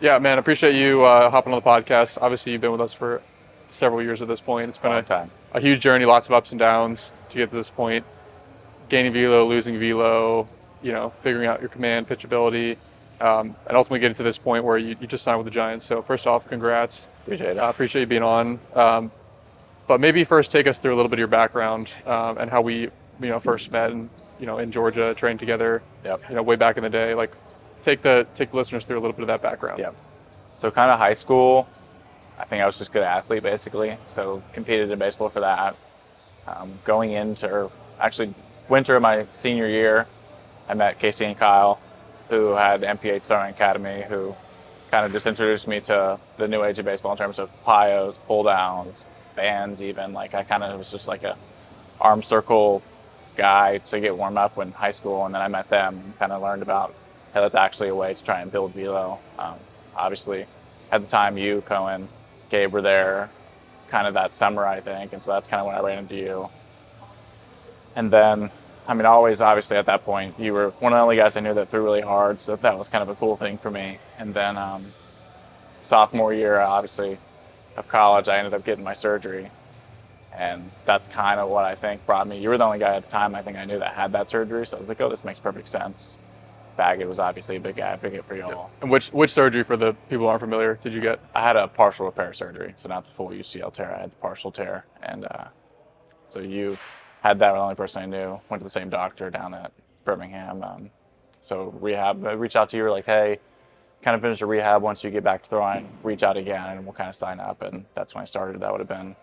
Yeah, man, appreciate you hopping on the podcast. Obviously, you've been with us for several years at this point. It's been Long time. a huge journey, lots of ups and downs to get to this point. Gaining velo, losing velo, figuring out your command, pitchability, and ultimately getting to this point where you just signed with the Giants. So first off, congrats. Appreciate it. Appreciate you being on. But maybe first take us through a little bit of your background and how we, first met and in Georgia, trained together, Yep. way back in the day. Like, take the listeners through a little bit of that background. Yep. So kind of high school, I think I was just a good athlete basically. So competed in baseball for that. Going into, or actually winter of my senior year, I met Casey and Kyle, who had MPH Throwing Academy, who kind of just introduced me to the new age of baseball in terms of plyos, pull downs, bands even. Like I kind of was just like a arm circle guy to get warmed up in high school, and then I met them and kind of learned about, hey, that's actually a way to try and build velo. Obviously, at the time, you, Coan, Gabe were there kind of that summer, I think, and so that's kind of when I ran into you. And then, I mean, always, obviously, at that point, you were one of the only guys I knew that threw really hard, so that was kind of a cool thing for me. And then sophomore year, obviously, of college, I ended up getting my surgery. And that's kind of what I think brought me. You were the only guy at the time I think I knew that had that surgery, so I was like, oh, this makes perfect sense. Baggett was obviously a big advocate for y'all. And which surgery, for the people who aren't familiar, did you get? I had a partial repair surgery, so not the full UCL tear. I had the partial tear, and so you had that. The only person I knew. Went to the same doctor down at Birmingham. So rehab. I reached out to you. Were like, hey, kind of finish the rehab. Once you get back to throwing, reach out again, and we'll kind of sign up. And that's when I started. That would have been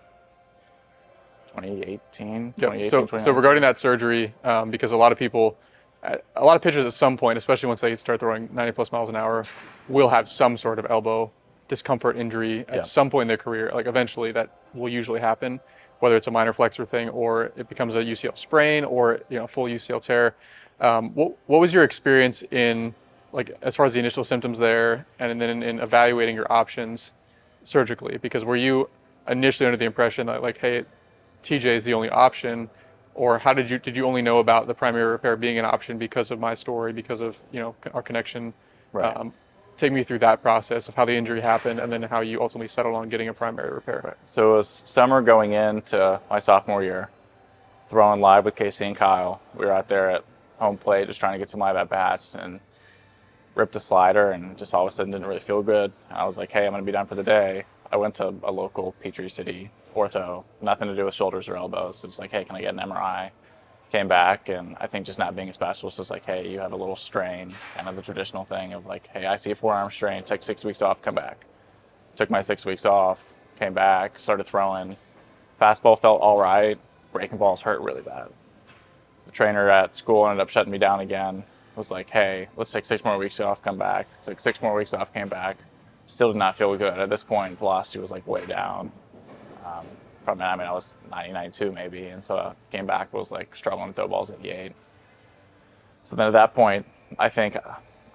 2018. Yep. So regarding that surgery, because a lot of people, a lot of pitchers at some point, especially once they start throwing 90 plus miles an hour, will have some sort of elbow discomfort injury at some point in their career. Like eventually that will usually happen, whether it's a minor flexor thing or it becomes a UCL sprain or full UCL tear. What was your experience in, like, as far as the initial symptoms there, and then in evaluating your options surgically? Because were you initially under the impression that, like, hey, TJ is the only option, or how did you only know about the primary repair being an option because of my story, because of our connection? Right. Take me through that process of how the injury happened and then how you ultimately settled on getting a primary repair. Right. So it was summer going into my sophomore year, throwing live with Casey and Kyle. We were out there at home plate just trying to get some live at bats and ripped a slider and just all of a sudden didn't really feel good. I was like, hey, I'm going to be done for the day. I went to a local Peachtree City ortho, nothing to do with shoulders or elbows. It's like, hey, can I get an MRI? Came back, and I think just not being a specialist is like, hey, you have a little strain, kind of the traditional thing of like, hey, I see a forearm strain, take 6 weeks off, come back. Took my 6 weeks off, came back, started throwing. Fastball felt all right. Breaking balls hurt really bad. The trainer at school ended up shutting me down again. Was like, hey, let's take 6 more weeks off, come back. Took 6 more weeks off, came back. Still did not feel good. At this point, velocity was like way down. I was 92 maybe, and so I came back, was like struggling to throw balls 88. So then at that point, I think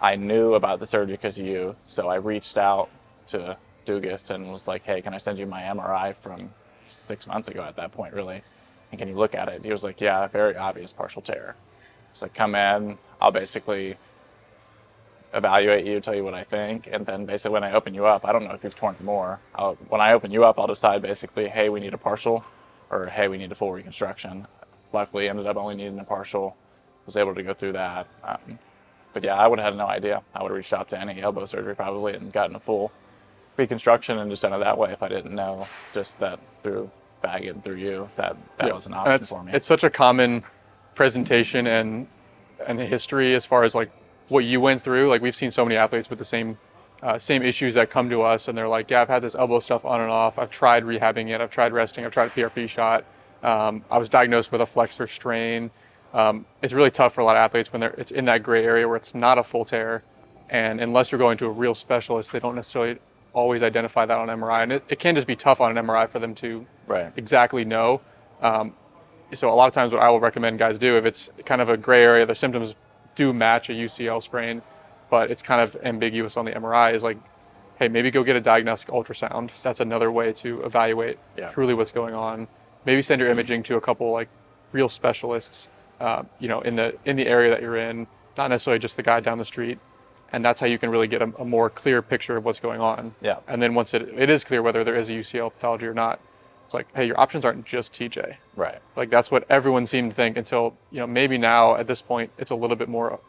I knew about the surgery because of you, so I reached out to Dugas and was like, hey, can I send you my MRI from 6 months ago at that point, really? And can you look at it? He was like, yeah, very obvious partial tear. So come in, I'll basically evaluate you, tell you what I think, and then basically when I open you up, I don't know if you've torn it more. When I open you up, I'll decide basically, hey, we need a partial, or hey, we need a full reconstruction. Luckily, ended up only needing a partial. Was able to go through that. But yeah, I would have had no idea. I would have reached out to any elbow surgery probably and gotten a full reconstruction and just done it that way if I didn't know just that through Baggett and through you that was an option for me. It's such a common presentation and history as far as like what you went through. Like we've seen so many athletes with the same issues that come to us, and they're like, yeah, I've had this elbow stuff on and off. I've tried rehabbing it. I've tried resting. I've tried a PRP shot. I was diagnosed with a flexor strain. It's really tough for a lot of athletes when it's in that gray area where it's not a full tear, and unless you're going to a real specialist, they don't necessarily always identify that on MRI, and it can just be tough on an MRI for them to exactly know. So a lot of times what I will recommend guys do, if it's kind of a gray area, the symptoms do match a UCL sprain, but it's kind of ambiguous on the MRI, is like, hey, maybe go get a diagnostic ultrasound. That's another way to evaluate truly what's going on. Maybe send your imaging to a couple like real specialists, in the area that you're in, not necessarily just the guy down the street. and that's how you can really get a more clear picture of what's going on. Yeah. And then once it is clear whether there is a UCL pathology or not, it's like, hey, your options aren't just TJ. Right. Like that's what everyone seemed to think until, maybe now at this point it's a little bit more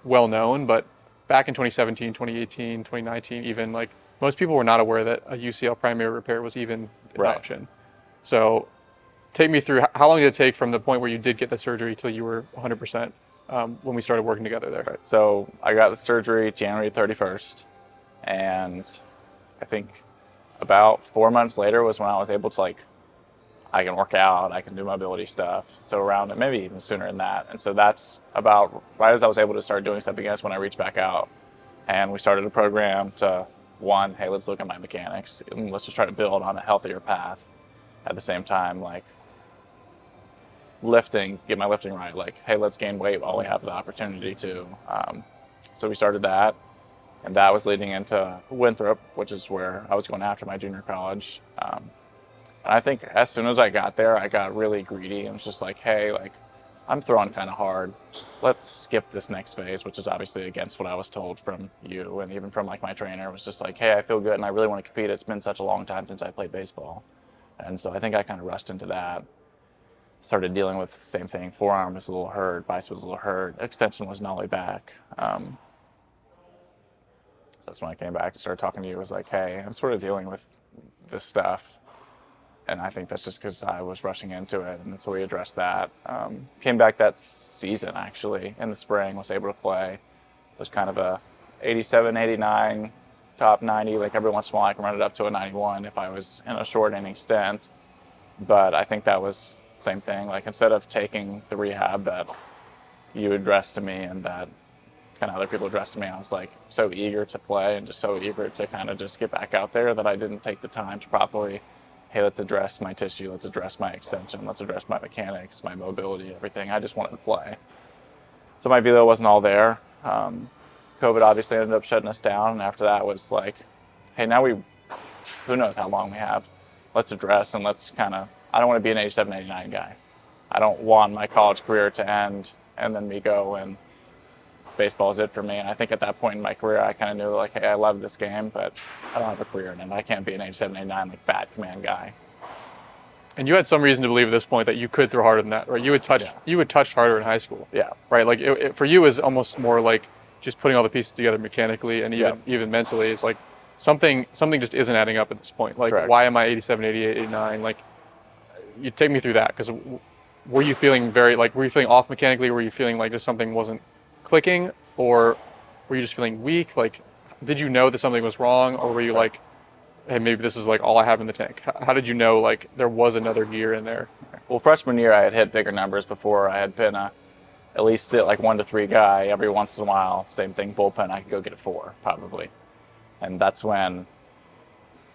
well known, but back in 2017, 2018, 2019, even, like, most people were not aware that a UCL primary repair was even an Right. option. So take me through, how long did it take from the point where you did get the surgery till you were 100%, when we started working together there? Right. So I got the surgery January 31st, and I think about 4 months later was when I was able to, like, I can work out, I can do mobility stuff. So around, maybe even sooner than that. And so that's about right as I was able to start doing stuff again is when I reached back out. And we started a program to, one, hey, let's look at my mechanics and let's just try to build on a healthier path. At the same time, like, lifting, get my lifting right. Like, hey, let's gain weight while we have the opportunity to. So we started that. And that was leading into Winthrop, which is where I was going after my junior college. And I think as soon as I got there, I got really greedy and was just like, hey, like, I'm throwing kind of hard. Let's skip this next phase, which is obviously against what I was told from you and even from, like, my trainer. It was just like, hey, I feel good and I really want to compete. It's been such a long time since I played baseball. And so I think I kind of rushed into that. Started dealing with the same thing. Forearm was a little hurt, bicep was a little hurt, extension was nollie back. So that's when I came back and started talking to you. It was like, hey, I'm sort of dealing with this stuff. And I think that's just because I was rushing into it. And so we addressed that. Came back that season, actually, in the spring, was able to play. It was kind of a 87, 89, top 90. Like, every once in a while I can run it up to a 91 if I was in a short inning stint. But I think that was the same thing. Like, instead of taking the rehab that you addressed to me and that kind of other people addressed to me, I was, like, so eager to play and just so eager to kind of just get back out there that I didn't take the time to properly, hey, let's address my tissue, let's address my extension, let's address my mechanics, my mobility, everything. I just wanted to play. So my velo wasn't all there. COVID obviously ended up shutting us down, and after that was like, hey, now who knows how long we have. Let's address and let's kind of, I don't want to be an 87, 89 guy. I don't want my college career to end and then me go and baseball is it for me. And I think at that point in my career, I kind of knew, like, hey, I love this game, but I don't have a career in it. I can't be an 87, 89, like, bat command guy. And you had some reason to believe at this point that you could throw harder than that, right? You had touched harder in high school. Yeah. Right? Like, for you, it was almost more like just putting all the pieces together mechanically and even mentally. It's like something just isn't adding up at this point. Like, Correct. Why am I 87, 88, 89? Like, you take me through that, because were you feeling off mechanically? Were you feeling like just something wasn't clicking, or were you just feeling weak? Like, did you know that something was wrong, or were you like, hey, maybe this is, like, all I have in the tank? How did you know, like, there was another gear in there? Well, freshman year, I had hit bigger numbers before. I had been at least sit like 1 to 3 guy every once in a while. Same thing, bullpen, I could go get a 4 probably. And that's when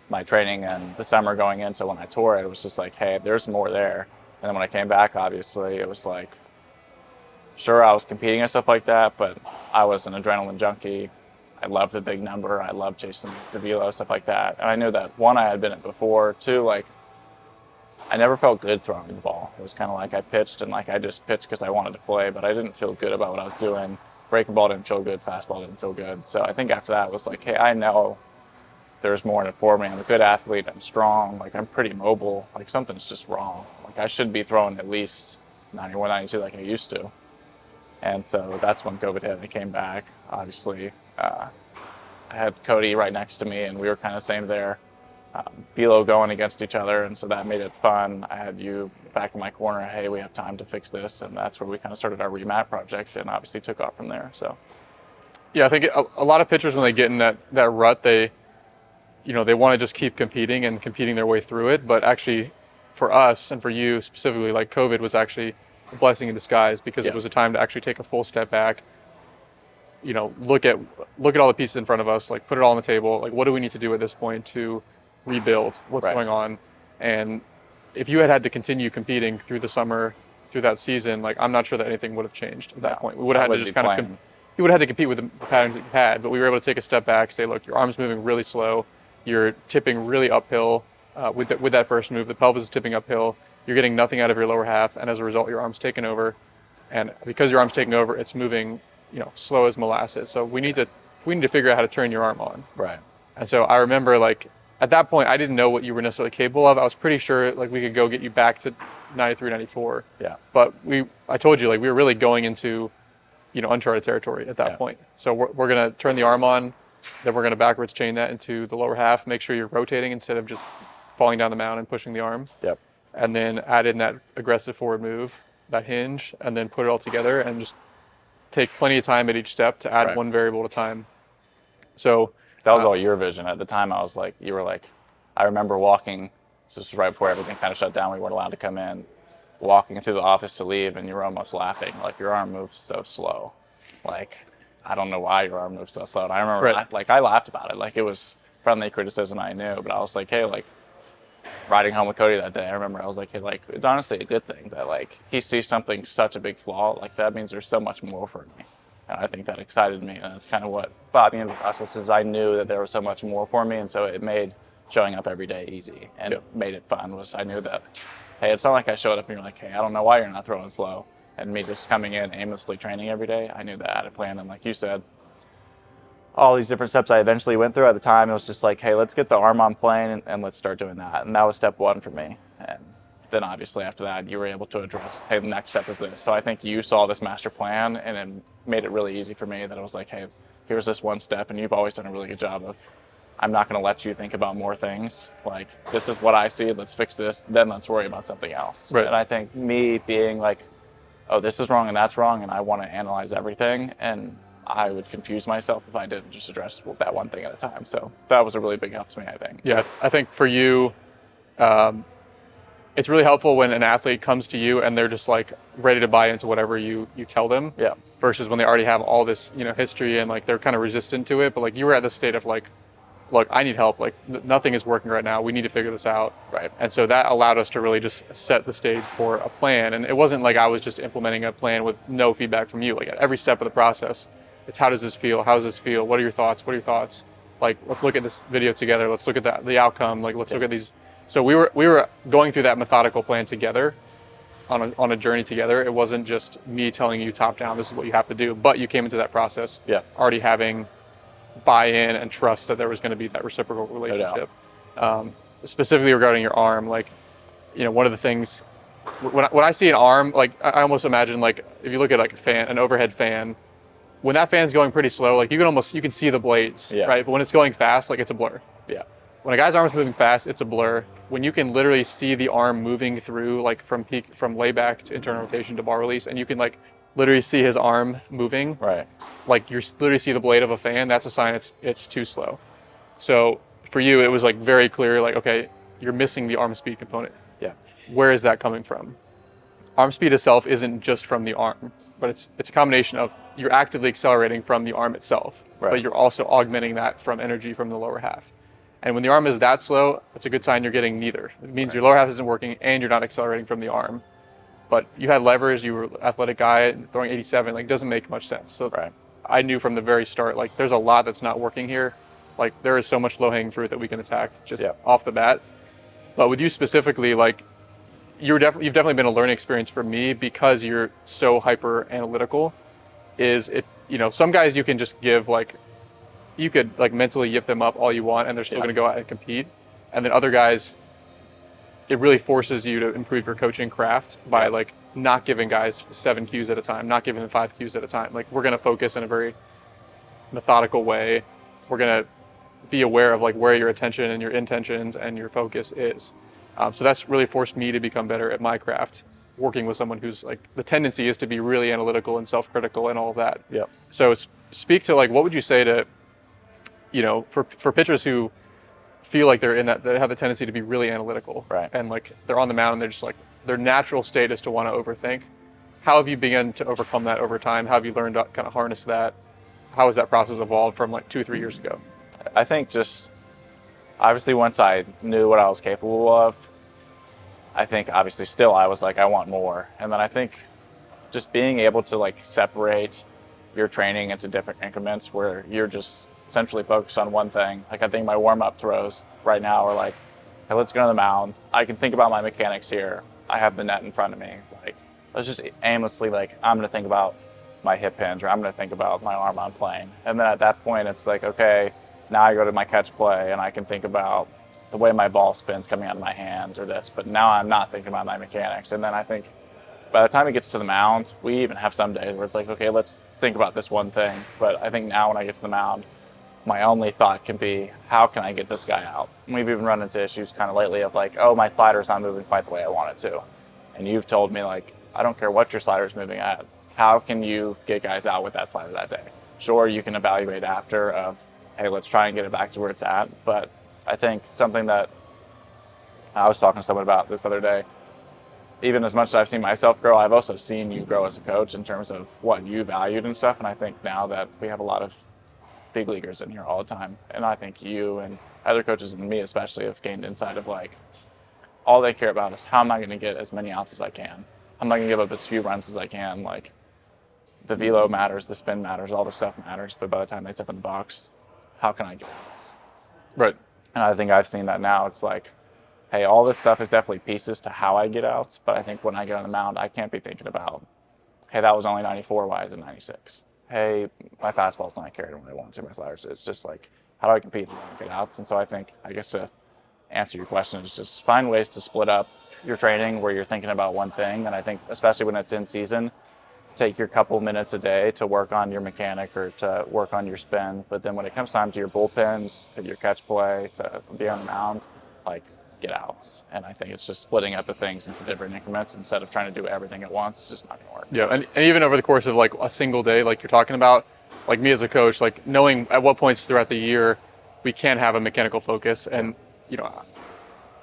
my training and the summer going into when I tore it was just like, hey, there's more there. And then when I came back, obviously, it was like, sure, I was competing and stuff like that, but I was an adrenaline junkie. I loved the big number. I loved chasing the velo, stuff like that. And I knew that, one, I had been it before. Two, like, I never felt good throwing the ball. It was kind of like I pitched and, like, I just pitched because I wanted to play, but I didn't feel good about what I was doing. Breaking ball didn't feel good. Fastball didn't feel good. So I think after that it was like, hey, I know there's more in it for me. I'm a good athlete. I'm strong. Like, I'm pretty mobile. Like, something's just wrong. Like, I should be throwing at least 91, 92 like I used to. And so that's when COVID hit. I came back. Obviously, I had Cody right next to me, and we were kind of same there. Velo going against each other, and so that made it fun. I had you back in my corner. Hey, we have time to fix this, and that's where we kind of started our remat project, and obviously took off from there. So, yeah, I think a lot of pitchers, when they get in that rut, they want to just keep competing and competing their way through it. But actually, for us and for you specifically, like, COVID was actually a blessing in disguise, because it was a time to actually take a full step back. Look at all the pieces in front of us, like, put it all on the table. Like, what do we need to do at this point to rebuild? What's going on? And if you had to continue competing through the summer, through that season, like, I'm not sure that anything would have changed at that point. We would have had to just kind of, you would have had to compete with the patterns that you had, but we were able to take a step back, say, look, your arm's moving really slow. You're tipping really uphill with that first move. The pelvis is tipping uphill. You're getting nothing out of your lower half, and as a result, your arm's taking over. And because your arm's taking over, it's moving, slow as molasses. So we need to we need to figure out how to turn your arm on. Right. And so I remember like at that point, I didn't know what you were necessarily capable of. I was pretty sure like we could go get you back to 93, 94. Yeah. But I told you like we were really going into, uncharted territory at that Yeah. point. So we're going to turn the arm on, then we're going to backwards chain that into the lower half, make sure you're rotating instead of just falling down the mound and pushing the arm. Yep. And then add in that aggressive forward move, that hinge, and then put it all together and just take plenty of time at each step to add Right. one variable at a time. So that was all your vision at the time. I was like, you were like, I remember walking. This was right before everything kind of shut down. We weren't allowed to come in. Walking through the office to leave, and you were almost laughing. Like, your arm moves so slow. Like, I don't know why your arm moves so slow. And I remember, Right. I laughed about it. Like, it was friendly criticism, I knew, but I was like, hey, like, riding home with Cody that day, I remember I was like, hey, like, it's honestly a good thing that like he sees something such a big flaw. Like, that means there's so much more for me. And I think that excited me, and that's kind of what brought me into the process. Is I knew that there was so much more for me, and so it made showing up every day easy and Yep. made it fun. Was I knew that, hey, it's not like I showed up and you're like, hey, I don't know why you're not throwing slow, and me just coming in aimlessly training every day. I knew that I had a plan, and like you said, all these different steps I eventually went through at the time, it was just like, hey, let's get the arm on plane and let's start doing that. And that was step one for me. And then obviously after that, you were able to address, hey, the next step is this. So I think you saw this master plan, and it made it really easy for me that it was like, hey, here's this one step, and you've always done a really good job of, I'm not going to let you think about more things. Like, this is what I see, let's fix this, then let's worry about something else. Right. And I think me being like, oh, this is wrong and that's wrong, and I want to analyze everything, and I would confuse myself if I didn't just address that one thing at a time. So that was a really big help to me, I think. Yeah, I think for you, it's really helpful when an athlete comes to you and they're just like ready to buy into whatever you tell them. Yeah. Versus when they already have all this, history and like they're kind of resistant to it. But like you were at the state of like, look, I need help. Like nothing is working right now. We need to figure this out. Right. And so that allowed us to really just set the stage for a plan. And it wasn't like I was just implementing a plan with no feedback from you. Like at every step of the process, it's how does this feel? How does this feel? What are your thoughts? What are your thoughts? Like, let's look at this video together. Let's look at the outcome. Like, let's look at these. So we were going through that methodical plan together on a journey together. It wasn't just me telling you top down, this is what you have to do, but you came into that process already having buy-in and trust that there was going to be that reciprocal relationship. Specifically regarding your arm, like, one of the things, when I see an arm, like I almost imagine like, if you look at like an overhead fan, when that fan's going pretty slow, like you can see the blades, right? But when it's going fast, like it's a blur. Yeah. When a guy's arm is moving fast, it's a blur. When you can literally see the arm moving through, like from layback to internal rotation to bar release, and you can like literally see his arm moving, right? Like you literally see the blade of a fan. That's a sign it's too slow. So for you, it was like very clear, like, okay, you're missing the arm speed component. Yeah. Where is that coming from? Arm speed itself isn't just from the arm, but it's a combination of you're actively accelerating from the arm itself, but you're also augmenting that from energy from the lower half. And when the arm is that slow, it's a good sign you're getting neither. It means your lower half isn't working and you're not accelerating from the arm. But you had levers, you were an athletic guy throwing 87, like, doesn't make much sense. So I knew from the very start, like, there's a lot that's not working here. Like, there is so much low-hanging fruit that we can attack just off the bat. But with you specifically, like, you've definitely been a learning experience for me because you're so hyper analytical. Some guys you can just give, like, you could like mentally yip them up all you want and they're still going to go out and compete. And then other guys, it really forces you to improve your coaching craft by like not giving guys 7 cues at a time, not giving them 5 cues at a time. Like, we're going to focus in a very methodical way. We're going to be aware of like where your attention and your intentions and your focus is. So that's really forced me to become better at my craft, working with someone who's like, the tendency is to be really analytical and self-critical and all of that. So speak to like, what would you say to, for pitchers who feel like they're in that, they have the tendency to be really analytical, and like they're on the mound and they're just like, their natural state is to want to overthink. How have you begun to overcome that over time? How have you learned to kind of harness that? How has that process evolved from like 2 or 3 years ago? I think just obviously once I knew what I was capable of, I think obviously still I was like, I want more. And then I think just being able to like separate your training into different increments where you're just centrally focused on one thing. Like, I think my warm-up throws right now are like, hey, let's go to the mound. I can think about my mechanics here. I have the net in front of me. Like, let's just aimlessly, like, I'm going to think about my hip hinge, or I'm going to think about my arm on plane. And then at that point, it's like, okay, now I go to my catch play and I can think about the way my ball spins coming out of my hand or this. But now I'm not thinking about my mechanics. And then I think by the time it gets to the mound, we even have some days where it's like, okay, let's think about this one thing. But I think now when I get to the mound, my only thought can be, how can I get this guy out? And we've even run into issues kind of lately of like, oh, my slider's not moving quite the way I want it to. And you've told me, like, I don't care what your slider's moving at. How can you get guys out with that slider that day? Sure, you can evaluate after of, hey, let's try and get it back to where it's at. But I think something that I was talking to someone about this other day, even as much as I've seen myself grow, I've also seen you grow as a coach in terms of what you valued and stuff. And I think now that we have a lot of big leaguers in here all the time, and I think you and other coaches and me especially have gained insight of like, all they care about is how am I going to get as many outs as I can. I'm not going to give up as few runs as I can. Like, the velo matters, the spin matters, all the stuff matters, but by the time they step in the box, how can I get outs? Right. And I think I've seen that now. It's like, hey, all this stuff is definitely pieces to how I get outs, but I think when I get on the mound, I can't be thinking about, hey, that was only 94, why is it 96? Hey, my fastball's not carried when I want to, my sliders. It's just like, how do I compete and get outs? And so I think, I guess to answer your question, is just find ways to split up your training where you're thinking about one thing. And I think, especially when it's in season, take your couple minutes a day to work on your mechanic or to work on your spin. But then when it comes time to your bullpens, to your catch play, to be on the mound, like, get outs. And I think it's just splitting up the things into different increments instead of trying to do everything at once. It's just not going to work. Yeah, and even over the course of like a single day, like you're talking about, like me as a coach, like knowing at what points throughout the year we can have a mechanical focus and, you know,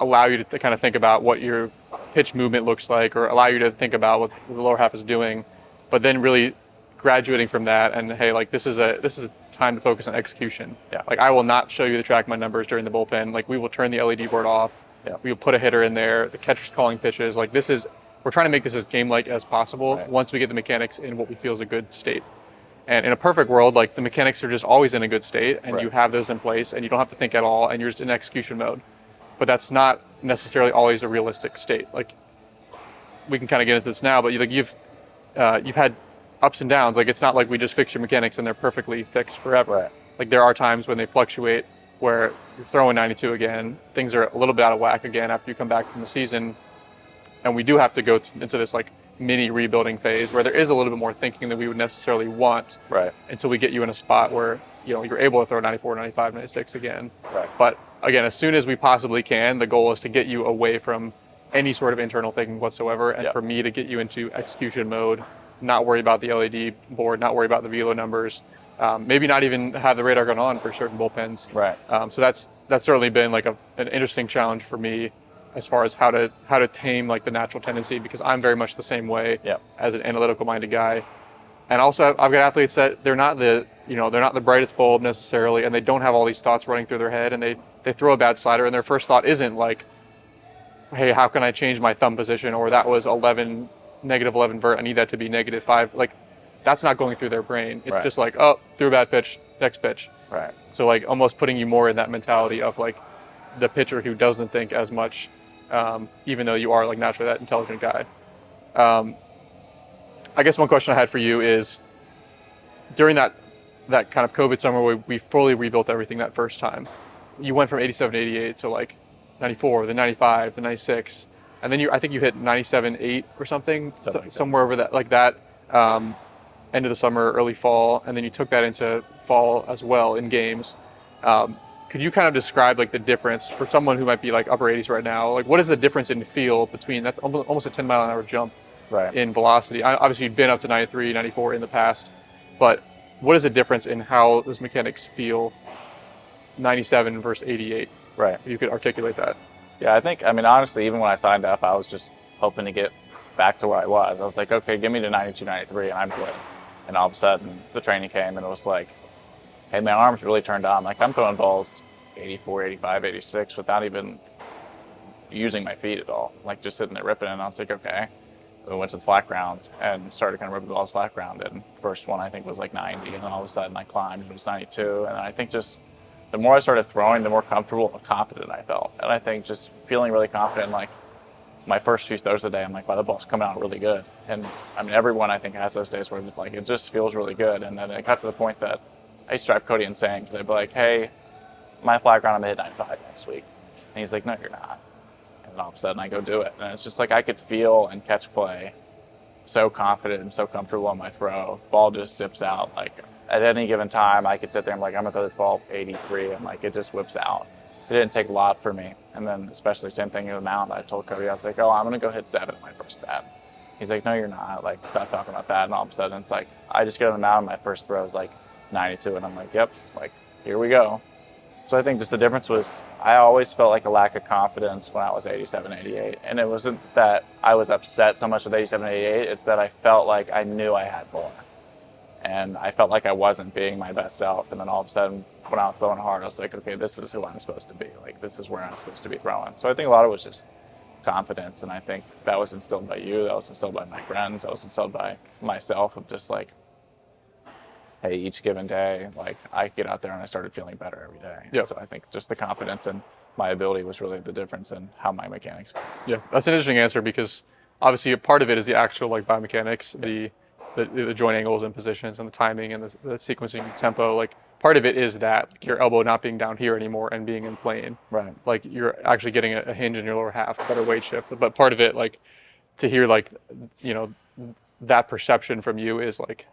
allow you to kind of think about what your pitch movement looks like, or allow you to think about what the lower half is doing, but then really graduating from that and, hey, like this is a time to focus on execution. Yeah. Like, I will not show you the track my numbers during the bullpen. Like, we will turn the LED board off. Yeah. We will put a hitter in there. The catcher's calling pitches. Like, we're trying to make this as game-like as possible. Right. Once we get the mechanics in what we feel is a good state. And in a perfect world, like, the mechanics are just always in a good state, and Right. you have those in place, and you don't have to think at all, and you're just in execution mode. But that's not necessarily always a realistic state. Like, we can kind of get into this now, but you've had ups and downs. Like, it's not like we just fix your mechanics and they're perfectly fixed forever. Right. Like, there are times when they fluctuate, where you're throwing 92 again, things are a little bit out of whack again after you come back from the season, and we do have to go into this like mini rebuilding phase where there is a little bit more thinking than we would necessarily want, Right. until we get you in a spot where, you know, you're able to throw 94, 95, 96 again. Right. But again, as soon as we possibly can, the goal is to get you away from any sort of internal thinking whatsoever, and for me to get you into execution mode, not worry about the LED board, not worry about the velo numbers, maybe not even have the radar going on for certain bullpens. Right. So that's certainly been like an interesting challenge for me, as far as how to tame like the natural tendency, because I'm very much the same way as an analytical minded guy. And also I've got athletes that they're not the brightest bulb necessarily, and they don't have all these thoughts running through their head, and they throw a bad slider and their first thought isn't like, hey, how can I change my thumb position, or that was negative 11 vert, I need that to be -5. Like, that's not going through their brain. It's just like, oh, threw a bad pitch, next pitch. Right. So like almost putting you more in that mentality of like the pitcher who doesn't think as much, even though you are like naturally that intelligent guy. I guess one question I had for you is, during that kind of COVID summer where we fully rebuilt everything that first time, you went from 87, 88 to like 94, then 95, then 96, and then I think you hit 97.8 or something somewhere over that, like that, end of the summer, early fall, and then you took that into fall as well in games. Could you kind of describe like the difference for someone who might be like upper 80s right now? Like, what is the difference in feel between, that's almost a 10-mile-an-hour jump in velocity? Obviously, you've been up to 93, 94 in the past, but what is the difference in how those mechanics feel 97 versus 88? Right. If you could articulate that. Yeah, I mean, honestly, even when I signed up, I was just hoping to get back to where I was. I was like, okay, give me to 92, 93, and I'm good. And all of a sudden, the training came, and it was like, hey, my arms really turned on. Like, I'm throwing balls 84, 85, 86 without even using my feet at all. Like, just sitting there ripping it, and I was like, okay. We went to the flat ground and started kind of ripping balls flat ground. And first one, I think, was like 90, and then all of a sudden I climbed, it was 92. And I think just the more I started throwing, the more comfortable and confident I felt. And I think just feeling really confident, like, my first few throws a day, I'm like, wow, the ball's coming out really good. And I mean, everyone I think has those days where like it just feels really good. And then it got to the point that I used to drive Cody insane because I'd be like, hey, my flat ground, I'm gonna hit 95 next week. And he's like, no, you're not. And then all of a sudden I go do it. And it's just like I could feel and catch play so confident and so comfortable on my throw. The ball just zips out. Like at any given time, I could sit there and I'm gonna throw this ball 83, and like it just whips out. It didn't take a lot for me. And then especially same thing in the mound, I told Cody, I was like, oh, I'm gonna go hit 7 at my first bat. He's like, no, you're not. Like, stop talking about that. And all of a sudden it's like, I just get on the mound and my first throw is like 92, and I'm like, yep, like here we go. So I think just the difference was I always felt like a lack of confidence when I was 87, 88. And it wasn't that I was upset so much with 87, 88. It's that I felt like I knew I had more. And I felt like I wasn't being my best self. And then all of a sudden, when I was throwing hard, I was like, okay, this is who I'm supposed to be. Like, this is where I'm supposed to be throwing. So I think a lot of it was just confidence. And I think that was instilled by you. That was instilled by my friends. That was instilled by myself of just like, hey, each given day, like I get out there and I started feeling better every day. Yeah. So I think just the confidence and my ability was really the difference in how my mechanics were. Yeah, that's an interesting answer because obviously a part of it is the actual like biomechanics, the joint angles and positions and the timing and the sequencing tempo. Like part of it is that like, your elbow not being down here anymore and being in plane. Right. Like you're actually getting a hinge in your lower half, better weight shift. But part of it, like to hear like, you know, that perception from you is like,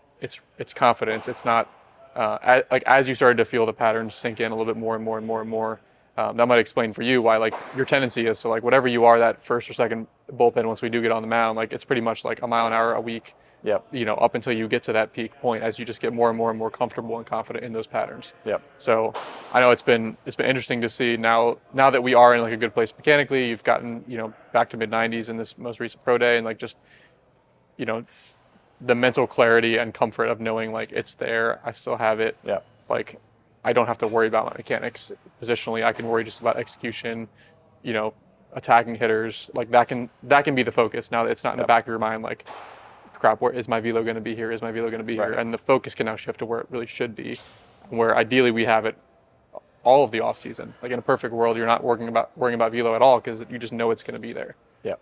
it's confidence. It's not like as you started to feel the patterns sink in a little bit more and more and more and more. That might explain for you why like your tendency is to like whatever you are that first or second bullpen once we do get on the mound, like it's pretty much like a mile an hour a week. Yep. You know, up until you get to that peak point as you just get more and more and more comfortable and confident in those patterns. Yep. So I know it's been interesting to see now that we are in like a good place mechanically. You've gotten, you know, back to mid 90s in this most recent pro day, and like just, you know, the mental clarity and comfort of knowing like it's there, I still have it. Yeah. Like I don't have to worry about my mechanics positionally. I can worry just about execution, you know, attacking hitters. Like that can be the focus. Now that it's not in the back of your mind like, crap, where is my velo going to be here? Is my velo going to be here? And the focus can now shift to where it really should be, where ideally we have it all of the off season. Like in a perfect world, you're not worrying about velo at all because you just know it's going to be there. Yeah.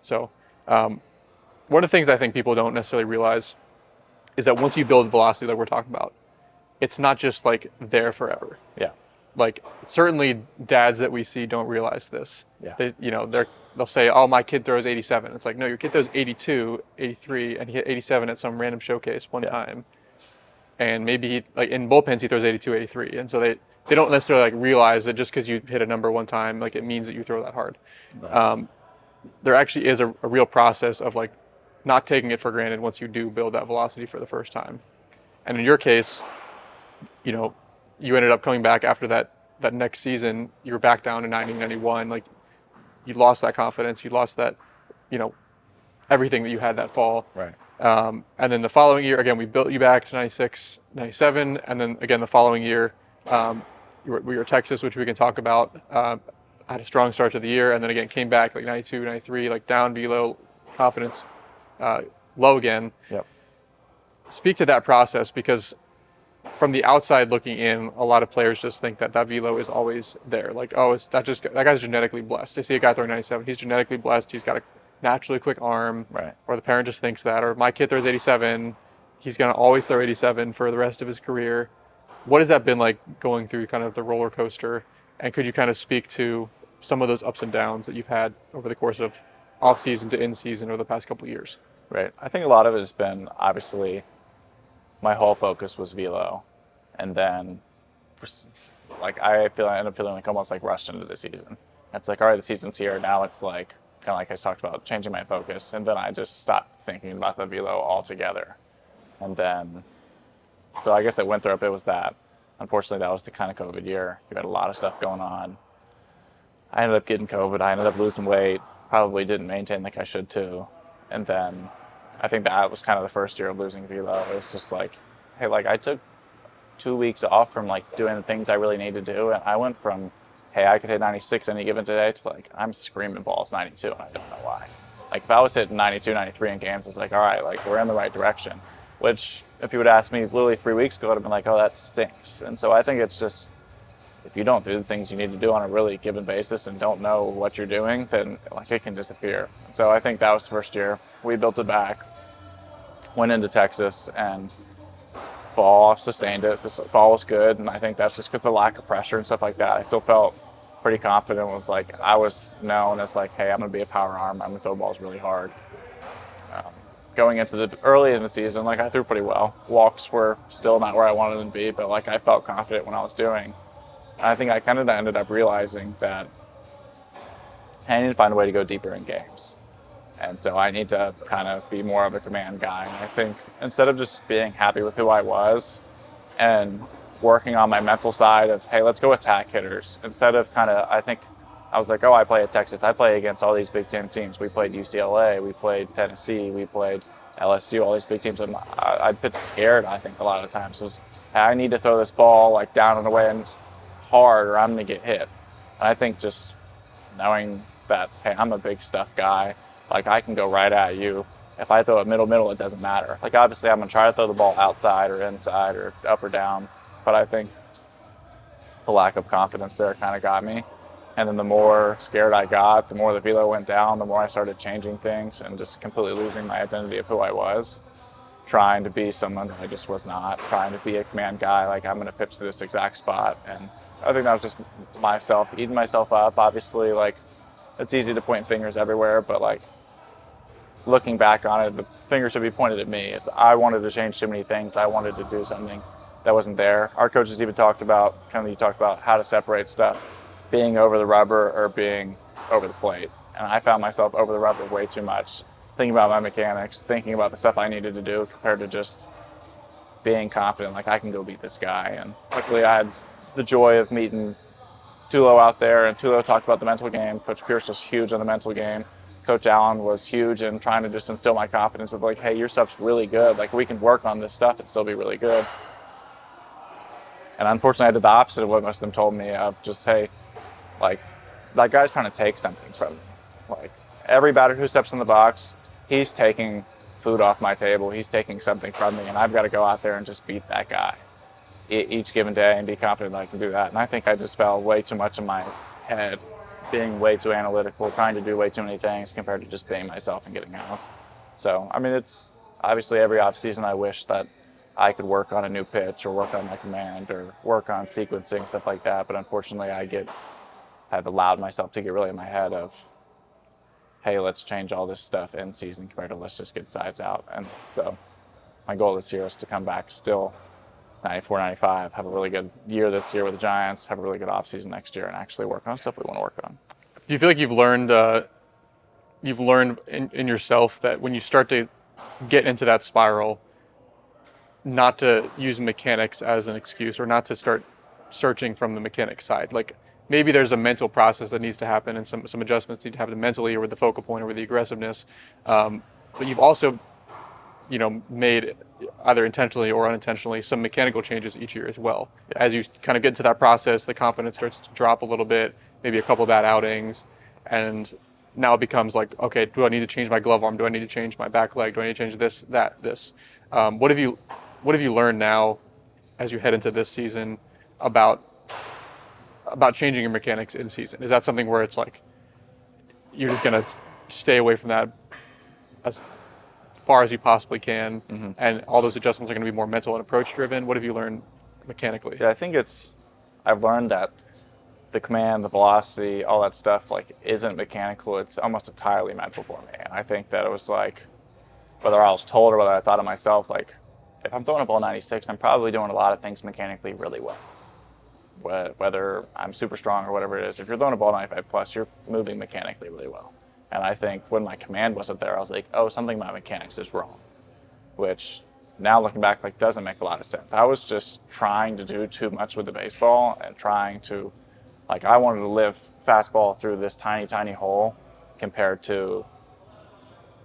So one of the things I think people don't necessarily realize is that once you build velocity like we're talking about, it's not just like there forever. Yeah. Like certainly dads that we see don't realize this. Yeah. They, you know, they'll say, oh, my kid throws 87. It's like, no, your kid throws 82, 83, and he hit 87 at some random showcase one time. And maybe he, like in bullpens, he throws 82, 83. And so they don't necessarily like realize that just because you hit a number one time, like it means that you throw that hard. Right. There actually is a real process of like not taking it for granted once you do build that velocity for the first time. And in your case, you know, you ended up coming back after that next season, you were back down to 90, 91. Like you lost that confidence, you lost that, you know, everything that you had that fall. Right. And then the following year, again, we built you back to 96, 97. And then again, the following year, we were at Texas, which we can talk about, had a strong start to the year. And then again, came back like 92, 93, like down velo, confidence, low again. Yep. Speak to that process because from the outside looking in, a lot of players just think that velo is always there. Like, oh, that guy's genetically blessed. They see a guy throwing 97, he's genetically blessed. He's got a naturally quick arm. Right. Or the parent just thinks that. Or my kid throws 87, he's going to always throw 87 for the rest of his career. What has that been like going through kind of the roller coaster? And could you kind of speak to some of those ups and downs that you've had over the course of off season to in season over the past couple of years? Right. I think a lot of it has been obviously my whole focus was velo, and then like I end up feeling like almost like rushed into the season. It's like, all right, the season's here. Now it's like kind of like I talked about changing my focus, and then I just stopped thinking about the velo altogether. And then, so I guess I went through it was that. Unfortunately, that was the kind of COVID year. You had a lot of stuff going on. I ended up getting COVID. I ended up losing weight. Probably didn't maintain like I should too. And then I think that was kind of the first year of losing velo. It was just like, hey, like I took 2 weeks off from like doing the things I really needed to do. And I went from, hey, I could hit 96 any given day to like, I'm screaming balls 92 and I don't know why. Like if I was hitting 92, 93 in games, it's like, all right, like we're in the right direction. Which if you would ask me literally 3 weeks ago, I'd have been like, oh, that stinks. And so I think it's just if you don't do the things you need to do on a really given basis and don't know what you're doing, then like it can disappear. So I think that was the first year. We built it back, went into Texas, and fall sustained it. Fall was good, and I think that's just because of the lack of pressure and stuff like that. I still felt pretty confident. It was like I was known as like, hey, I'm going to be a power arm. I'm going to throw balls really hard. Going into the early in the season, like I threw pretty well. Walks were still not where I wanted them to be, but like I felt confident when I was doing. And I think I kind of ended up realizing that I need to find a way to go deeper in games. And so I need to kind of be more of a command guy. And I think instead of just being happy with who I was and working on my mental side of, hey, let's go attack hitters, instead of kind of, I think I was like, oh, I play at Texas. I play against all these Big Ten teams. We played UCLA. We played Tennessee. We played LSU, all these big teams. And I'd been scared, I think, a lot of times. Was, hey, I need to throw this ball like down and away and hard or I'm going to get hit. And I think just knowing that, hey, I'm a big stuff guy. Like, I can go right at you. If I throw it middle, it doesn't matter. Like, obviously, I'm going to try to throw the ball outside or inside or up or down. But I think the lack of confidence there kind of got me. And then the more scared I got, the more the velo went down, the more I started changing things and just completely losing my identity of who I was. Trying to be someone that I just was not. Trying to be a command guy, like, I'm going to pitch to this exact spot. And I think that was just myself, eating myself up. Obviously, like, it's easy to point fingers everywhere, but, like, looking back on it, the finger should be pointed at me. Is I wanted to change too many things. I wanted to do something that wasn't there. Our coaches even talked about how to separate stuff, being over the rubber or being over the plate. And I found myself over the rubber way too much, thinking about my mechanics, thinking about the stuff I needed to do compared to just being confident, like I can go beat this guy. And luckily I had the joy of meeting Tulo out there, and Tulo talked about the mental game. Coach Pierce was huge on the mental game. Coach Allen was huge in trying to just instill my confidence of like, hey, your stuff's really good. Like, we can work on this stuff and still be really good. And unfortunately, I did the opposite of what most of them told me of just, hey, like, that guy's trying to take something from me. Like, every batter who steps in the box, he's taking food off my table. He's taking something from me, and I've got to go out there and just beat that guy each given day and be confident that I can do that. And I think I just fell way too much in my head, being way too analytical, trying to do way too many things compared to just being myself and getting out. So, I mean, it's obviously every offseason I wish that I could work on a new pitch or work on my command or work on sequencing, stuff like that. But unfortunately, I've allowed myself to get really in my head of, hey, let's change all this stuff in season compared to let's just get sides out. And so my goal this year is to come back still 94, 95, have a really good year this year with the Giants, have a really good offseason next year, and actually work on stuff we want to work on. Do you feel like you've learned in yourself that when you start to get into that spiral, not to use mechanics as an excuse or not to start searching from the mechanics side? Like, maybe there's a mental process that needs to happen and some adjustments need to happen mentally or with the focal point or with the aggressiveness. But you've also, made either intentionally or unintentionally some mechanical changes each year as well. Yeah. As you kind of get into that process, the confidence starts to drop a little bit, maybe a couple of bad outings, and now it becomes like, okay, do I need to change my glove arm? Do I need to change my back leg? Do I need to change this, that, this? What have you learned now as you head into this season about changing your mechanics in season? Is that something where it's like you're just going to stay away from that as far as you possibly can, mm-hmm. and all those adjustments are going to be more mental and approach driven? What have you learned mechanically? Yeah, I think I've learned that the command, the velocity, all that stuff, like, isn't mechanical. It's almost entirely mental for me. And I think that it was like, whether I was told or whether I thought of myself, like, if I'm throwing a ball 96, I'm probably doing a lot of things mechanically really well. Whether I'm super strong or whatever it is, if you're throwing a ball 95 plus, you're moving mechanically really well. And I think when my command wasn't there, I was like, oh, something about mechanics is wrong, which now looking back, like, doesn't make a lot of sense. I was just trying to do too much with the baseball and trying to, like, I wanted to live fastball through this tiny, tiny hole compared to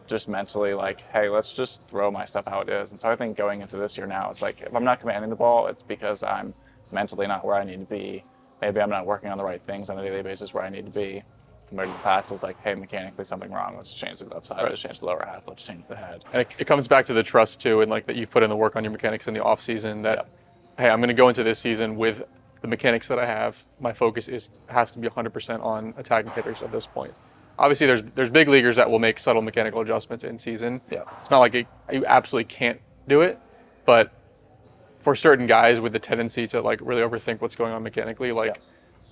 just mentally like, hey, let's just throw my stuff how it is. And so I think going into this year now, it's like, if I'm not commanding the ball, it's because I'm mentally not where I need to be. Maybe I'm not working on the right things on a daily basis where I need to be. Compared to the past, it was like, hey, mechanically something wrong. Let's change the upside. Right. Let's change the lower half. Let's change the head. And it comes back to the trust too, and like that you've put in the work on your mechanics in the off season. That, yep. Hey, I'm going to go into this season with the mechanics that I have, my focus has to be 100% on attacking hitters at this point. Obviously, there's big leaguers that will make subtle mechanical adjustments in season. Yeah. It's not like you absolutely can't do it, but for certain guys with the tendency to like really overthink what's going on mechanically, like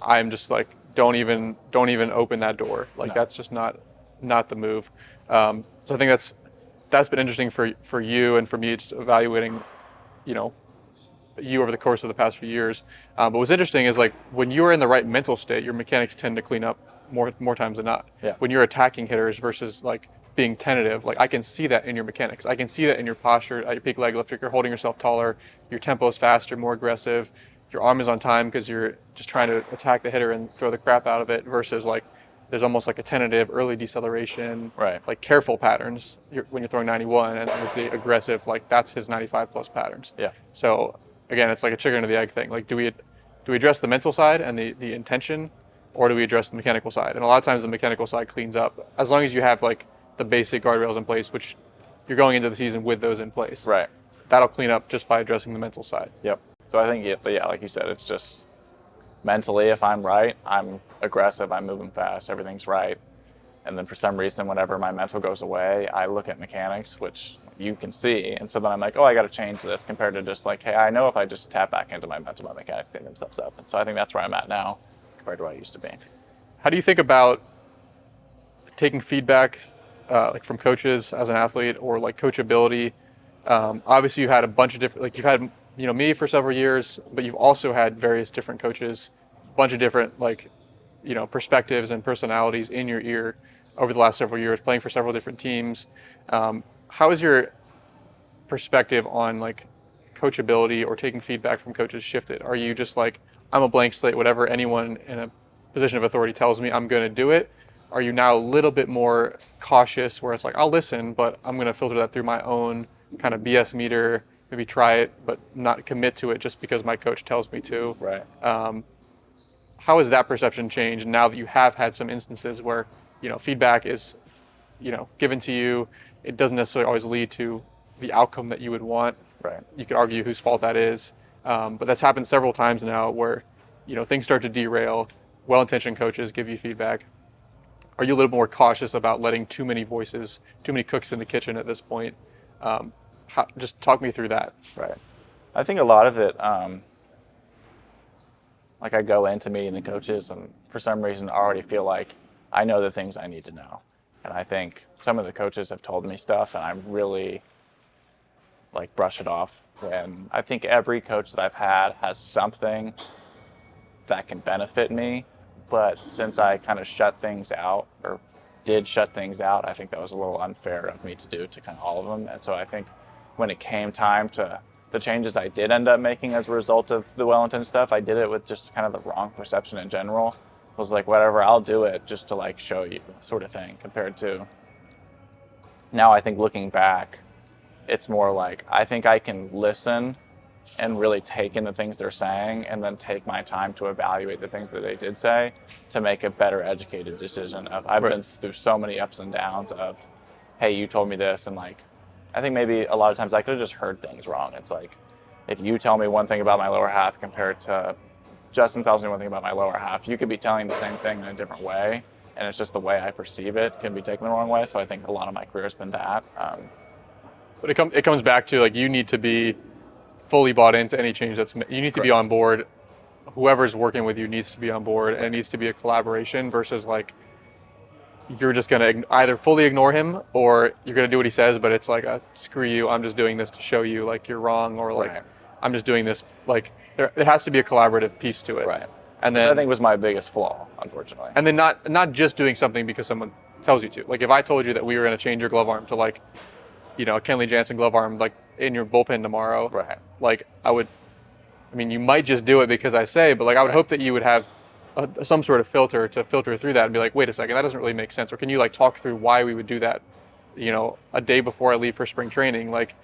I'm just like don't even open that door. Like that's just not the move. So I think that's been interesting for you and for me, just evaluating, you know, you over the course of the past few years. But what's interesting is like when you're in the right mental state, your mechanics tend to clean up more times than not. Yeah. When you're attacking hitters versus like being tentative, like I can see that in your mechanics. I can see that in your posture at your peak leg lift. You're holding yourself taller, your tempo is faster, more aggressive, your arm is on time because you're just trying to attack the hitter and throw the crap out of it versus like there's almost like a tentative early deceleration, Right. like careful patterns when you're throwing 91, and there's the aggressive, like that's his 95 plus patterns. Yeah. So again, it's like a chicken or the egg thing. Like do we address the mental side and the intention, or do we address the mechanical side? And a lot of times the mechanical side cleans up as long as you have like the basic guardrails in place, which you're going into the season with those in place. Right. That'll clean up just by addressing the mental side. Yep. So I think, yeah, like you said, it's just mentally, if I'm right, I'm aggressive, I'm moving fast, everything's right. And then for some reason, whenever my mental goes away, I look at mechanics, which you can see. And so then I'm like, oh, I got to change this compared to just like, hey, I know if I just tap back into my mental, my mechanics clean themselves up. And so I think that's where I'm at now compared to where I used to be. How do you think about taking feedback like from coaches as an athlete, or like coachability? Obviously you had a bunch of different, like you've had, you know, me for several years, but you've also had various different coaches, a bunch of different like, you know, perspectives and personalities in your ear over the last several years, playing for several different teams. How has your perspective on like coachability or taking feedback from coaches shifted? Are you just like, I'm a blank slate, whatever anyone in a position of authority tells me, I'm going to do it? Are you now a little bit more cautious where it's like, I'll listen, but I'm going to filter that through my own kind of BS meter, maybe try it, but not commit to it just because my coach tells me to? Right. How has that perception changed now that you have had some instances where, you know, feedback is, you know, given to you? It doesn't necessarily always lead to the outcome that you would want. Right. You could argue whose fault that is. But that's happened several times now where, you know, things start to derail. Well-intentioned coaches give you feedback. Are you a little more cautious about letting too many voices, too many cooks in the kitchen at this point? Just talk me through that. Right. I think a lot of it, like I go into meeting the coaches and for some reason I already feel like I know the things I need to know. And I think some of the coaches have told me stuff and I really like brush it off. And I think every coach that I've had has something that can benefit me. But since I kind of shut things out, or did shut things out, I think that was a little unfair of me to do to kind of all of them. And so I think when it came time to the changes I did end up making as a result of the well-intentioned stuff, I did it with just kind of the wrong perception in general. It was like, whatever, I'll do it just to like show you sort of thing, compared to now I think looking back, it's more like I think I can listen and really take in the things they're saying and then take my time to evaluate the things that they did say to make a better educated decision. I've been through so many ups and downs of, hey, you told me this, and like, I think maybe a lot of times I could have just heard things wrong. It's like, if you tell me one thing about my lower half compared to Justin tells me one thing about my lower half, you could be telling the same thing in a different way, and it's just the way I perceive it can be taken the wrong way. So I think a lot of my career has been that. But it comes back to like, you need to be fully bought into any change you need to be on board. Whoever's working with you needs to be on board, and it needs to be a collaboration versus like you're just going to either fully ignore him or you're going to do what he says, but it's like screw you, I'm just doing this to show you like you're wrong, or like I'm just doing this. Like there has to be a collaborative piece to it. Right. And then I think was my biggest flaw, unfortunately. And then not just doing something because someone tells you to. Like if I told you that we were going to change your glove arm to like, you know, a Kenley Jansen glove arm like in your bullpen tomorrow, right? Like you might just do it because I say, but like I would hope that you would have some sort of filter to filter through that and be like, wait a second, that doesn't really make sense. Or can you like talk through why we would do that, you know, a day before I leave for spring training? Like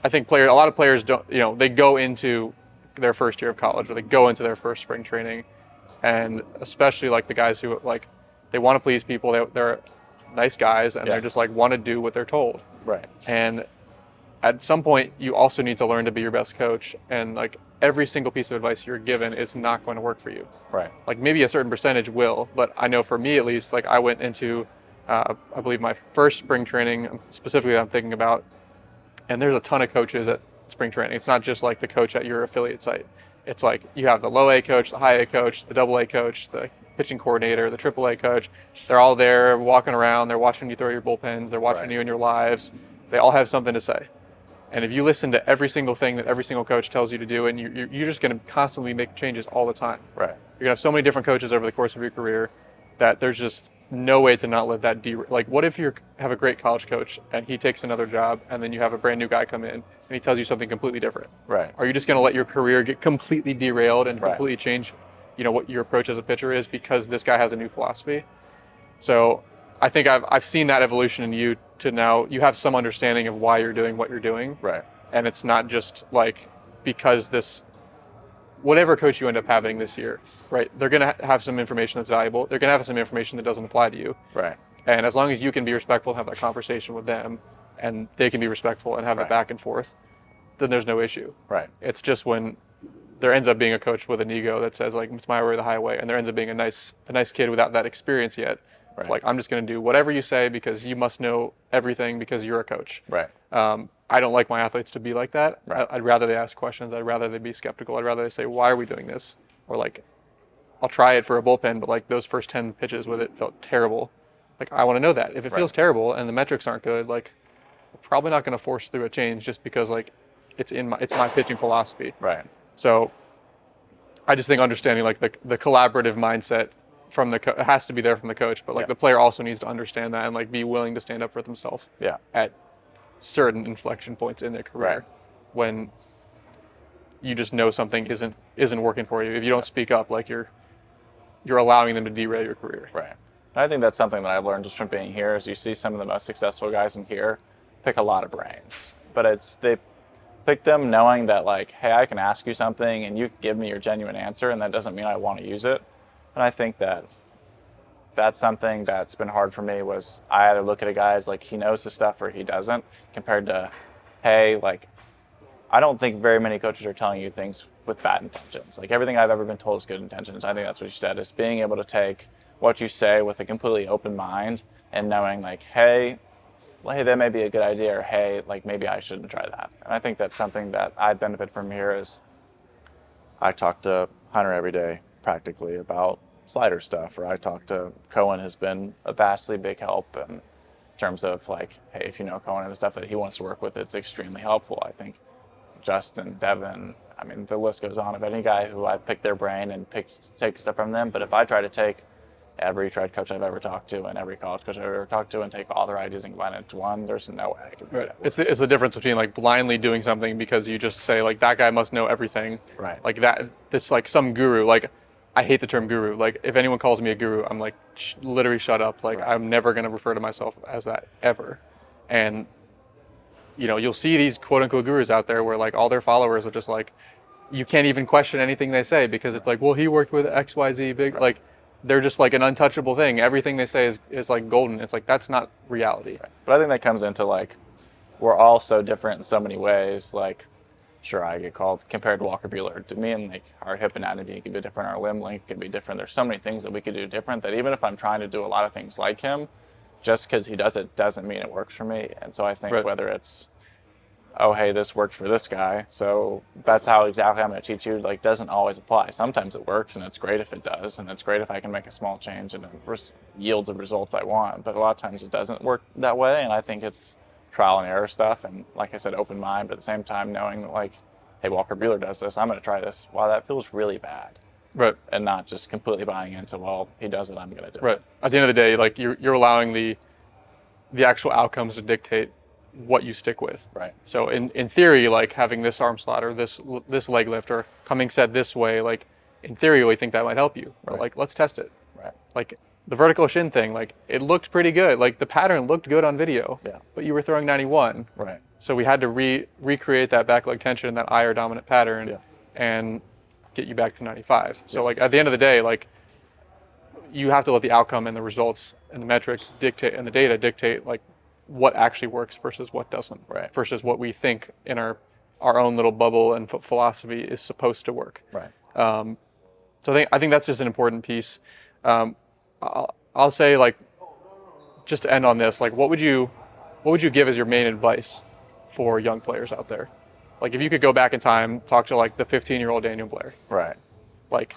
I think a lot of players don't, you know, they go into their first year of college or they go into their first spring training, and especially like the guys who like they want to please people, they're nice guys, and they're just like want to do what they're told. Right. And at some point you also need to learn to be your best coach, and like every single piece of advice you're given is not going to work for you. Right. Like maybe a certain percentage will, but I know for me at least, like I went into, I believe my first spring training specifically that I'm thinking about, and there's a ton of coaches at spring training. It's not just like the coach at your affiliate site. It's like you have the low A coach, the high A coach, the double A coach, the pitching coordinator, the triple A coach. They're all there walking around. They're watching you throw your bullpens. They're watching Right. you in your lives. They all have something to say. And if you listen to every single thing that every single coach tells you to do, and you're just going to constantly make changes all the time. Right. You're going to have so many different coaches over the course of your career that there's just no way to not let that like what if you have a great college coach and he takes another job and then you have a brand new guy come in and he tells you something completely different? Right. Are you just going to let your career get completely derailed and Right. completely change, what your approach as a pitcher is because this guy has a new philosophy? So I think I've seen that evolution in you to now you have some understanding of why you're doing what you're doing. Right. And it's not just like because whatever coach you end up having this year, right? They're going to have some information that's valuable. They're going to have some information that doesn't apply to you. Right. And as long as you can be respectful and have that conversation with them and they can be respectful and have it back and forth, then there's no issue. Right. It's just when there ends up being a coach with an ego that says like, it's my way or the highway. And there ends up being a nice kid without that experience yet. Right. Like, I'm just going to do whatever you say because you must know everything because you're a coach. Right. I don't like my athletes to be like that. Right. I'd rather they ask questions. I'd rather they be skeptical. I'd rather they say, why are we doing this? Or like, I'll try it for a bullpen, but like those first 10 pitches with it felt terrible. Like, I want to know that. If it feels terrible and the metrics aren't good, like, I'm probably not going to force through a change just because like it's my pitching philosophy. Right. So I just think understanding like the collaborative mindset from it has to be there from the coach, but like the player also needs to understand that and like be willing to stand up for themselves. Yeah. At certain inflection points in their career, when you just know something isn't working for you. If you don't speak up, like you're allowing them to derail your career. Right. And I think that's something that I've learned just from being here is you see some of the most successful guys in here pick a lot of brains, but they pick them knowing that like, hey, I can ask you something and you can give me your genuine answer, and that doesn't mean I want to use it. And I think that's something that's been hard for me was I either look at a guy as like he knows the stuff or he doesn't, compared to, hey, like I don't think very many coaches are telling you things with bad intentions. Like everything I've ever been told is good intentions. I think that's what you said, is being able to take what you say with a completely open mind and knowing like, hey, that may be a good idea, or hey, like maybe I shouldn't try that. And I think that's something that I benefit from here is I talk to Hunter every day practically about slider stuff, or I talk to Coan, has been a vastly big help in terms of like, hey, if you know Coan and the stuff that he wants to work with, it's extremely helpful. I think Justin, Devin, I mean, the list goes on of any guy who I pick their brain and take stuff from them. But if I try to take every trade coach I've ever talked to and every college coach I've ever talked to and take all their ideas and combine it into one, there's no way I can do that. It's the difference between like blindly doing something because you just say like that guy must know everything. Right. Like that's like some guru. Like I hate the term guru. Like if anyone calls me a guru, I'm like literally shut up. Like I'm never going to refer to myself as that ever. And you'll see these quote unquote gurus out there where like all their followers are just like, you can't even question anything they say because it's like, well, he worked with XYZ big, like they're just like an untouchable thing. Everything they say is like golden. It's like, that's not reality. Right. But I think that comes into like, we're all so different in so many ways. Like, sure, I get called compared to Walker Buehler. To me, and like our hip anatomy could be different, our limb length could be different. There's so many things that we could do different that even if I'm trying to do a lot of things like him, just because he does it doesn't mean it works for me. And so I think whether it's, oh, hey, this worked for this guy, so that's how exactly I'm going to teach you, like, doesn't always apply. Sometimes it works, and it's great if it does, and it's great if I can make a small change and it yields the results I want. But a lot of times it doesn't work that way, and I think it's trial and error stuff, and like I said, open mind, but at the same time knowing that, like, hey, Walker Buehler does this, I'm going to try this. Wow, that feels really bad. Right. And not just completely buying into, well, he does it, I'm going to do it. Right. At the end of the day, like, you're allowing the actual outcomes to dictate what you stick with. Right. So in theory, like having this arm slot or this leg lift or coming set this way, like in theory, we think that might help you. But like, let's test it. Right. Like the vertical shin thing, like it looked pretty good. Like the pattern looked good on video. Yeah. But you were throwing 91. Right. So we had to recreate that back leg tension, that IR dominant pattern, and get you back to 95. So like at the end of the day, like you have to let the outcome and the results and the metrics dictate and the data dictate like what actually works versus what doesn't, right, versus what we think in our our own little bubble and philosophy is supposed to work. Right. So I think that's just an important piece. I'll say, like, just to end on this, like, what would you give as your main advice for young players out there? Like, if you could go back in time, talk to like the 15-year-old Daniel Blair, Right. like,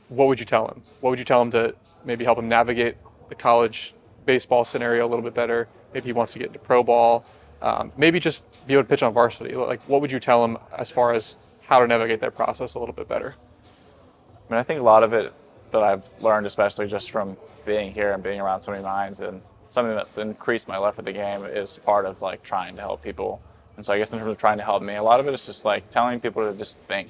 what would you tell him? What would you tell him to maybe help him navigate the college baseball scenario a little bit better? Maybe he wants to get into pro ball. Maybe just be able to pitch on varsity. Like, what would you tell him as far as how to navigate that process a little bit better? I mean, I think a lot of it that I've learned, especially just from being here and being around so many minds, and something that's increased my love for the game is part of like trying to help people. And so I guess in terms of trying to help me, a lot of it is just like telling people to just think.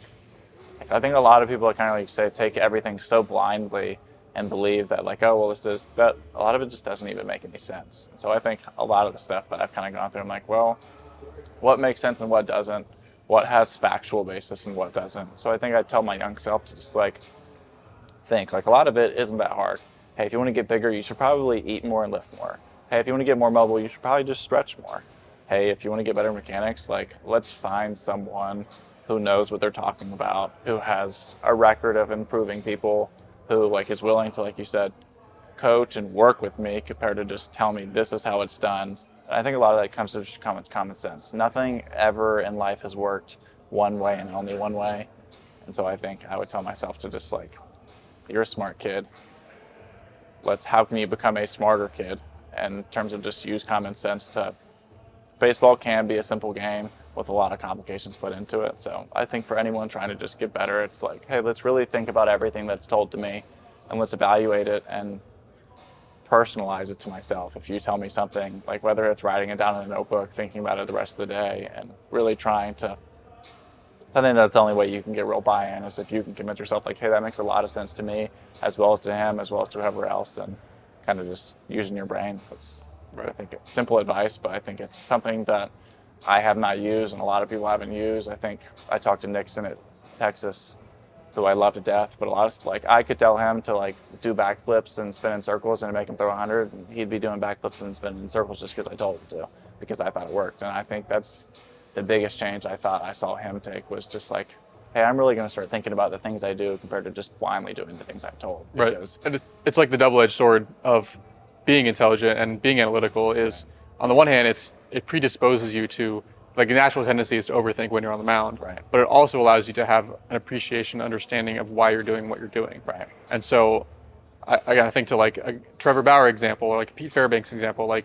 Like, I think a lot of people are kind of like say take everything so blindly and believe that like, oh well, this is that. A lot of it just doesn't even make any sense. And so I think a lot of the stuff that I've kind of gone through, I'm like, well, what makes sense and what doesn't? What has factual basis and what doesn't? So I think I tell my young self to just like think. Like, a lot of it isn't that hard. Hey, if you want to get bigger, you should probably eat more and lift more. Hey, if you want to get more mobile, you should probably just stretch more. Hey, if you want to get better mechanics, like, let's find someone who knows what they're talking about, who has a record of improving people, who like is willing to, like you said, coach and work with me compared to just tell me this is how it's done. And I think a lot of that comes to just common sense. Nothing ever in life has worked one way and only one way. And so I think I would tell myself to just like, you're a smart kid. How can you become a smarter kid? And in terms of just use common sense baseball can be a simple game with a lot of complications put into it. So I think for anyone trying to just get better, it's like, hey, let's really think about everything that's told to me and let's evaluate it and personalize it to myself. If you tell me something, like whether it's writing it down in a notebook, thinking about it the rest of the day, and really trying to, I think that's the only way you can get real buy-in is if you can convince yourself like, hey, that makes a lot of sense to me, as well as to him, as well as to whoever else, and kind of just using your brain. That's, I think, it's simple advice, but I think it's something that I have not used and a lot of people haven't used. I think I talked to Nixon at Texas, who I love to death, but a lot of, like, I could tell him to like do backflips and spin in circles and make him throw 100, and he'd be doing backflips and spinning in circles just because I told him to, because I thought it worked. And I think that's the biggest change I thought I saw him take, was just like, hey, I'm really going to start thinking about the things I do compared to just blindly doing the things I'm told. Right. And it's like the double-edged sword of being intelligent and being analytical is, on the one hand, it predisposes you to, like, the natural tendency is to overthink when you're on the mound. Right. But it also allows you to have an appreciation, understanding of why you're doing what you're doing. Right. And so I gotta think to like a Trevor Bauer example, or like a Pete Fairbanks example, like,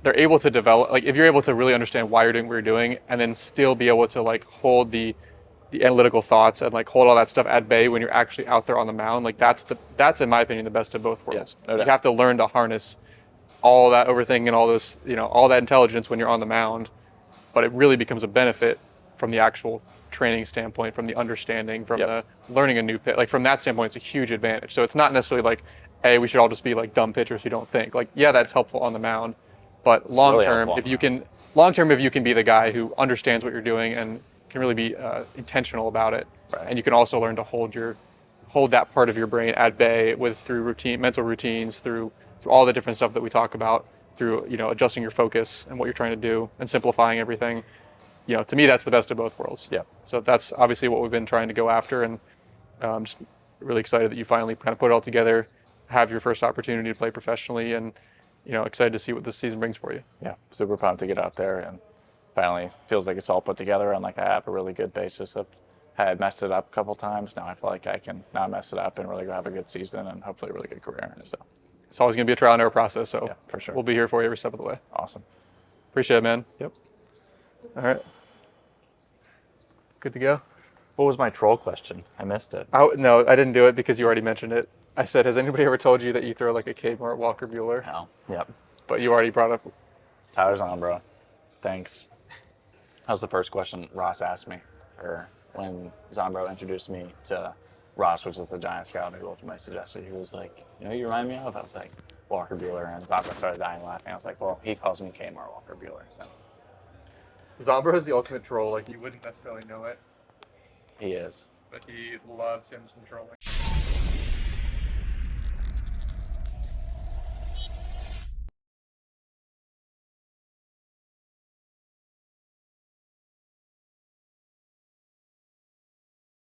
they're able to develop, like, if you're able to really understand why you're doing what you're doing and then still be able to like hold the analytical thoughts and like hold all that stuff at bay when you're actually out there on the mound, like that's in my opinion the best of both worlds. Yeah, no doubt. You have to learn to harness all that overthinking and all this, all that intelligence when you're on the mound, but it really becomes a benefit from the actual training standpoint, from the understanding, from the learning a new pitch. Like, from that standpoint, it's a huge advantage. So it's not necessarily like, hey, we should all just be like dumb pitchers who don't think. Like, yeah, that's helpful on the mound, but long term, if you can be the guy who understands what you're doing and can really be intentional about it, and you can also learn to hold that part of your brain at bay through mental routines, through all the different stuff that we talk about, through adjusting your focus and what you're trying to do and simplifying everything. To me, that's the best of both worlds. Yeah. So that's obviously what we've been trying to go after, and I'm just really excited that you finally kind of put it all together, have your first opportunity to play professionally, and excited to see what this season brings for you. Yeah, super pumped to get out there, and finally feels like it's all put together, and like I have a really good basis of. I had messed it up a couple times. Now I feel like I can not mess it up and really go have a good season and hopefully a really good career. So it's always going to be a trial and error process. So yeah, for sure, we'll be here for you every step of the way. Awesome. Appreciate it, man. Yep. All right. Good to go. What was my troll question? I missed it. No, I didn't do it because you already mentioned it. I said, has anybody ever told you that you throw like a Kmart Walker Bueller? No. Yep. But you already brought up. Tyler's on, bro. Thanks. That was the first question Ross asked me, or when Zombro introduced me to Ross, which is the Giant Scout who ultimately suggested. He was like, you remind me of? I was like, Walker Bueller, and Zombro started dying laughing. I was like, well, he calls me Kmart Walker Bueller. So. Zombro is the ultimate troll. Like, you wouldn't necessarily know it. He is. But he loves him some trolling.